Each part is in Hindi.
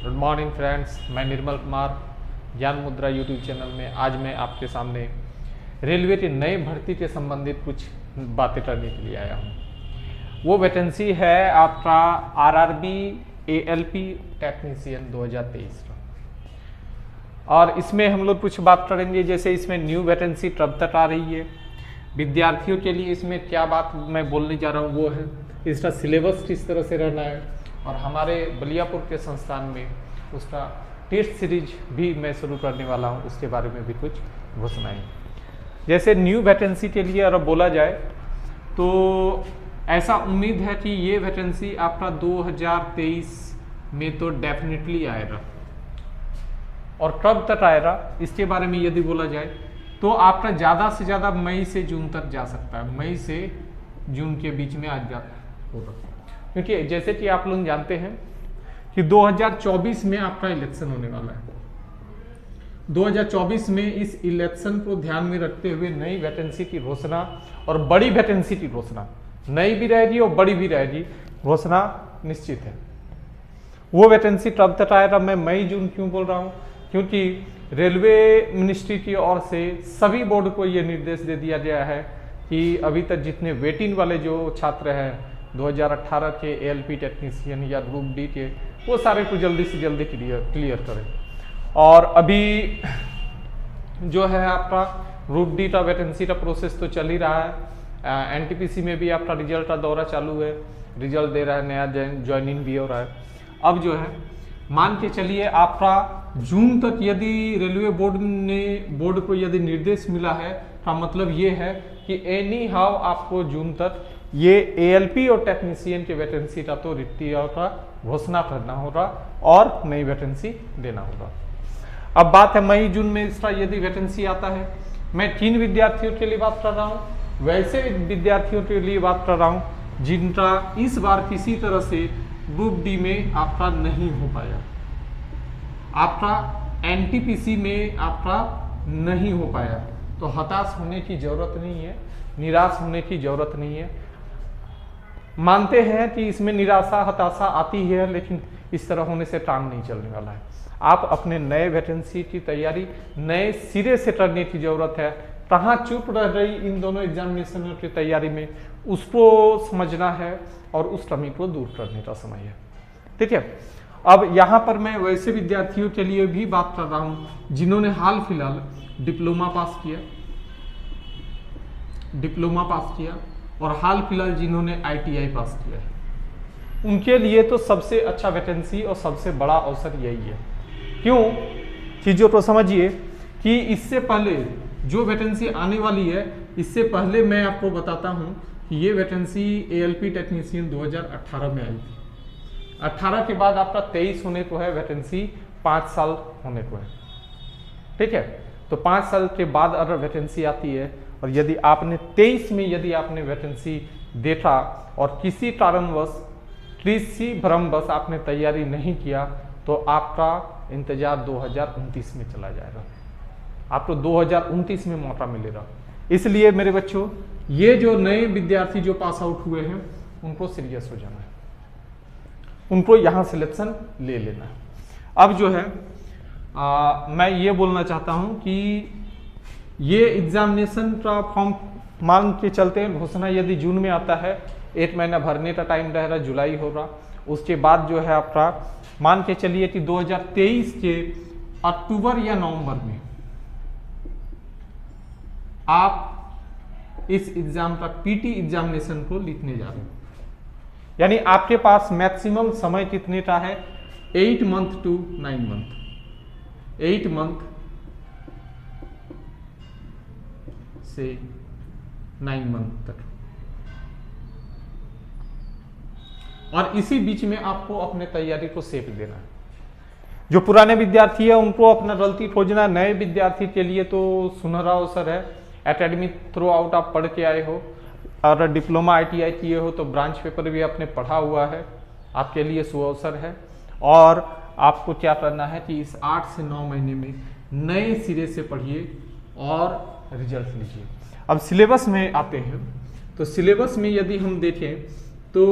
गुड मॉर्निंग फ्रेंड्स, मैं निर्मल कुमार ज्ञान मुद्रा यूट्यूब चैनल में आज मैं आपके सामने रेलवे के नए भर्ती के संबंधित कुछ बातें करने के लिए आया हूँ। वो वैकेंसी है आपका आरआरबी एएलपी टेक्नीशियन 2023 का, और इसमें हम लोग कुछ बात करेंगे। जैसे इसमें न्यू वैकेंसी कब तक आ रही है, विद्यार्थियों के लिए इसमें क्या बात मैं बोलने जा रहा हूँ वो है, इसका सिलेबस किस तरह से रहना है, और हमारे बलियापुर के संस्थान में उसका टेस्ट सीरीज भी मैं शुरू करने वाला हूँ, उसके बारे में भी कुछ घोषणाएं। जैसे न्यू वैकेंसी के लिए अगर बोला जाए तो ऐसा उम्मीद है कि ये वैकेंसी आपका 2023 में तो डेफिनेटली आएगा, और कब तक आएगा इसके बारे में यदि बोला जाए तो आपका ज़्यादा से ज़्यादा मई से जून तक जा सकता है। मई से जून के बीच में आज होगा, क्योंकि जैसे कि आप लोग जानते हैं कि 2024 में आपका इलेक्शन होने वाला है। 2024 में इस इलेक्शन को ध्यान में रखते हुए नई वैकेंसी की घोषणा और बड़ी वैकेंसी की घोषणा, नई भी रहेगी और बड़ी भी रहेगी, घोषणा निश्चित है। वो वैकेंसी कब तक आएगा, मैं मई जून क्यों बोल रहा हूँ, क्योंकि रेलवे मिनिस्ट्री की ओर से सभी बोर्ड को ये निर्देश दे दिया गया है कि अभी तक जितने वेटिंग वाले जो छात्र हैं 2018 के एएलपी टेक्नीशियन या ग्रुप डी के, वो सारे को जल्दी से जल्दी क्लियर करें। और अभी जो है आपका ग्रुप डी का वैकेंसी का प्रोसेस तो चल ही रहा है। एनटीपीसी में भी आपका रिजल्ट का दौरा चालू है, रिजल्ट दे रहा है, नया ज्वाइनिंग भी हो रहा है। अब जो है मान के चलिए आपका जून तक यदि रेलवे बोर्ड को यदि निर्देश मिला है, का मतलब ये है कि एनी हाउ आपको जून तक ये एएलपी और टेक्नीशियन के वैकेंसी का तो रिक्ति का घोषणा करना होगा और नई वैकेंसी देना होगा। अब बात है मई जून में इसका यदि वैकेंसी आता है, मैं 3 विद्यार्थियों के लिए बात कर रहा हूँ, वैसे विद्यार्थियों के लिए बात कर रहा हूँ जिनका इस बार किसी तरह से ग्रुप डी में आपका नहीं हो पाया, आपका एनटीपीसी में आपका नहीं हो पाया, तो हताश होने की जरूरत नहीं है, निराश होने की जरूरत नहीं है। मानते हैं कि इसमें निराशा हताशा आती है, लेकिन इस तरह होने से काम नहीं चलने वाला है। आप अपने नए वैकेंसी की तैयारी नए सिरे से करने की जरूरत है। कहाँ चूक रह रही इन दोनों एग्जामिनेशनों की तैयारी में, उसको समझना है और उस कमी को दूर करने का समय है। ठीक है, अब यहाँ पर मैं वैसे विद्यार्थियों के लिए भी बात कर रहा हूँ जिन्होंने हाल फिलहाल डिप्लोमा पास किया और हाल फिलहाल जिन्होंने आईटीआई पास किया है, उनके लिए तो सबसे अच्छा वैकेंसी और सबसे बड़ा अवसर यही है। क्यों, चीज़ों को समझिए कि इससे पहले जो वैकेंसी आने वाली है, इससे पहले मैं आपको बताता हूं कि ये वैकेंसी एएलपी टेक्नीशियन 2018 में आई थी। 18 के बाद आपका 23 होने को है, वैकेंसी 5 साल होने को है। ठीक है, तो 5 साल के बाद अगर वैकेंसी आती है और यदि आपने 23 में यदि आपने वैकेंसी देखा और किसी कारणवश किसी भ्रमवश आपने तैयारी नहीं किया, तो आपका इंतजार 2029 में चला जाएगा, आपको 2029 में मौका मिलेगा। इसलिए मेरे बच्चों, ये जो नए विद्यार्थी जो पास आउट हुए हैं उनको सीरियस हो जाना है, उनको यहाँ सिलेक्शन ले लेना है। अब जो है मैं ये बोलना चाहता हूँ कि ये एग्जामिनेशन का फॉर्म मान के चलते हैं, घोषणा यदि जून में आता है, 1 महीना भरने का टाइम रहेगा, जुलाई होगा। उसके बाद जो है आपका मान के चलिए कि 2023 के अक्टूबर या नवंबर में आप इस एग्जाम का पीटी एग्जामिनेशन को लिखने जा रहे हैं। यानी आपके पास मैक्सिमम समय कितने का है, 8 मंथ टू 9 मंथ, 8 मंथ से 9 मंथ तक, और इसी बीच में आपको अपने तैयारी को सेप देना है। जो पुराने विद्यार्थी है उनको अपना गलती खोजना, नए विद्यार्थी के लिए तो सुनहरा अवसर है। एकेडमी थ्रू आउट आप पढ़ के आए हो, अगर डिप्लोमा आईटीआई किए हो तो ब्रांच पेपर भी आपने पढ़ा हुआ है, आपके लिए सुअवसर है। और आपको क्या करना है कि इस 8 से 9 महीने में नए सिरे से पढ़िए और रिजल्ट लीजिए। अब सिलेबस में आते हैं, तो सिलेबस में यदि हम देखें तो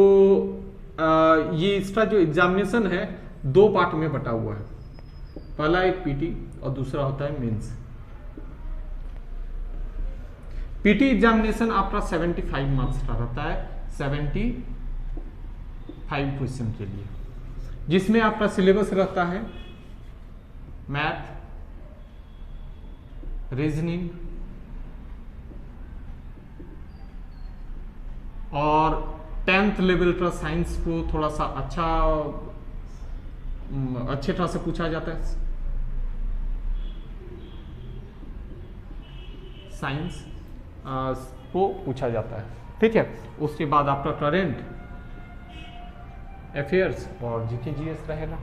ये इसका जो एग्जामिनेशन है दो पार्ट में बटा हुआ है। पहला एक पीटी और दूसरा होता है मेंस। पीटी एग्जामिनेशन आपका 75 मार्क्स का रहता है, 75 क्वेश्चन के लिए, जिसमें आपका सिलेबस रहता है मैथ, रीजनिंग और 10th लेवल का साइंस को थोड़ा सा अच्छे तरह से पूछा जाता है। साइंस को पूछा जाता है, ठीक है। उसके बाद आपका करंट अफेयर्स और जीके जीएस रहेगा।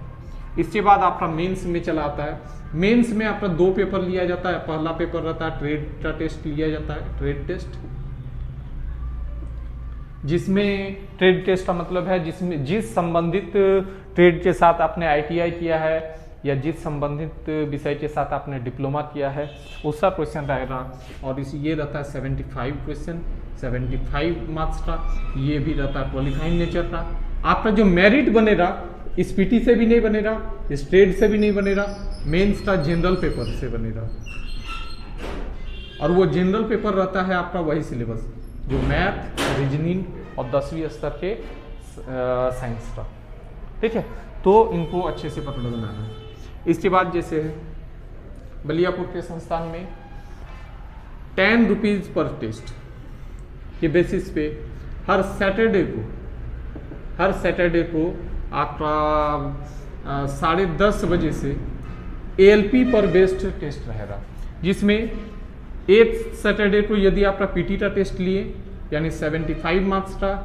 इसके बाद आपका मेंस में चला आता है। मेंस में आपका दो पेपर लिया जाता है। पहला पेपर रहता है ट्रेड का टेस्ट लिया जाता है, ट्रेड टेस्ट, जिसमें ट्रेड टेस्ट का मतलब है जिसमें जिस संबंधित ट्रेड के साथ आपने आईटीआई किया है या जिस संबंधित विषय के साथ आपने डिप्लोमा किया है उसका क्वेश्चन रहेगा। और ये रहता है 75 क्वेश्चन, 75 मार्क्स का। ये भी रहता है क्वालिफाइंग नेचर का। आपका जो मेरिट बनेगा इस पीटी से भी नहीं बनेगा, इस ट्रेड से भी नहीं बनेगा, मेंस का जनरल पेपर से बनेगा। और वो जनरल पेपर रहता है आपका वही सिलेबस जो मैथ, रीजनिंग और 10वीं स्तर के साइंस का, ठीक है। तो इनको अच्छे से पकड़ बनाना है। इसके बाद जैसे बलियापुर के संस्थान में 10 रुपीज पर टेस्ट के बेसिस पे हर सैटरडे को आपका 10:30 बजे से एएलपी पर बेस्ड टेस्ट रहेगा, जिसमें एक सैटरडे को यदि आपका पीटी का टेस्ट लिए यानी 75 मार्क्स का,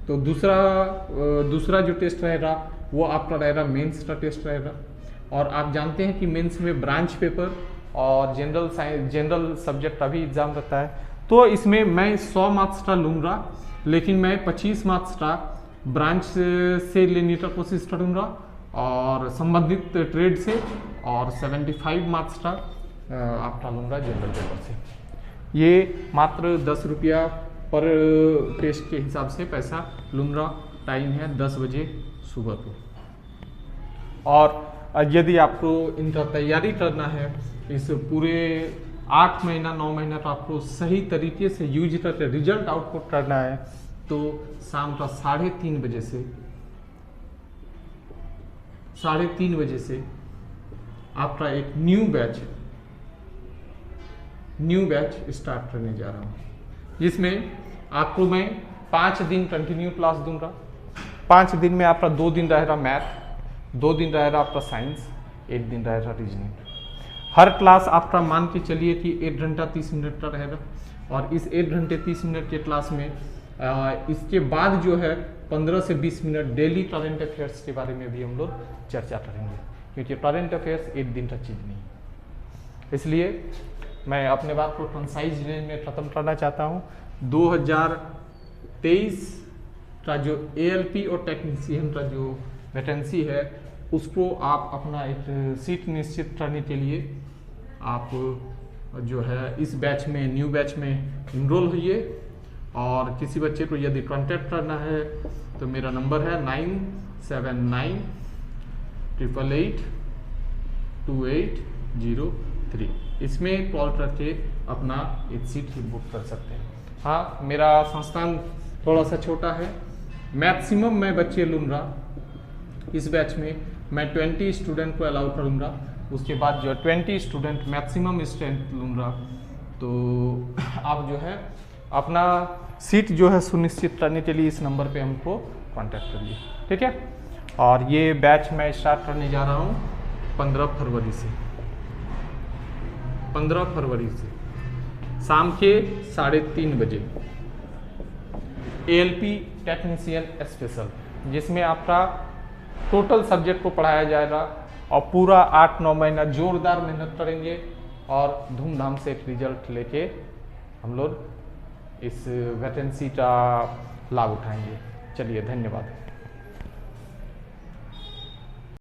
तो दूसरा जो टेस्ट रहेगा वो आपका रहेगा मेंस का टेस्ट रहेगा। और आप जानते हैं कि मेंस में ब्रांच पेपर और जनरल सब्जेक्ट का भी एग्जाम रहता है। तो इसमें मैं 100 मार्क्स का लूँगा, लेकिन मैं 25 मार्क्स का ब्रांच से लेने का कोशिश करूँगा और संबंधित ट्रेड से, और 75 मार्क्स का आपका लूँगा जनरल पेपर से। ये मात्र 10 रुपया पर टेस्ट के हिसाब से पैसा लूँगा। टाइम है 10 बजे सुबह को। और यदि आपको इनका तैयारी करना है, इस पूरे 8 महीना 9 महीना का आपको सही तरीके से यूज करके रिजल्ट आउटपुट करना है, तो शाम का 3:30 बजे से आपका एक न्यू बैच स्टार्ट करने जा रहा हूँ, जिसमें आपको मैं 5 दिन कंटिन्यू क्लास दूंगा। 5 दिन में आपका 2 दिन रहेगा मैथ, 2 दिन रहेगा आपका साइंस, 1 दिन रहेगा रीजनिंग। हर क्लास आपका मान के चलिए कि 1 घंटा 30 मिनट का रहेगा। और इस 1 घंटे 30 मिनट के क्लास में इसके बाद जो है 15 से 20 मिनट डेली करंट अफेयर्स के बारे में भी हम लोग चर्चा करेंगे, क्योंकि करंट अफेयर्स एक दिन का चीज़ नहीं है। इसलिए मैं अपने बात को कंसाइज रेंज में ख़त्म करना चाहता हूँ। 2023 का जो एएलपी और टेक्नीशियन का जो वैकेंसी है उसको आप अपना एक सीट निश्चित करने के लिए आप जो है इस बैच में, न्यू बैच में इनरोल होइए। और किसी बच्चे को यदि कांटेक्ट करना है तो मेरा नंबर है 9798882803। इसमें कॉल करके अपना एक सीट बुक कर सकते हैं। हाँ, मेरा संस्थान थोड़ा सा छोटा है। मैक्सिमम मैं बच्चे लूँगा इस बैच में, मैं 20 स्टूडेंट को अलाउ करूँगा। उसके बाद जो 20 स्टूडेंट मैक्सिमम स्ट्रेंथ लूँगा। तो आप जो है अपना सीट जो है सुनिश्चित करने के लिए इस नंबर पे हमको कांटेक्ट करिए, ठीक है। और ये बैच मैं स्टार्ट करने जा रहा हूँ 15 फरवरी से। 15 फरवरी से शाम के 3:30 बजे एएलपी टेक्नीशियन स्पेशल, जिसमें आपका टोटल सब्जेक्ट को पढ़ाया जाएगा और पूरा 8-9 महीना जोरदार मेहनत करेंगे और धूमधाम से रिजल्ट लेके हम लोग इस वैकेंसी का लाभ उठाएंगे। चलिए, धन्यवाद।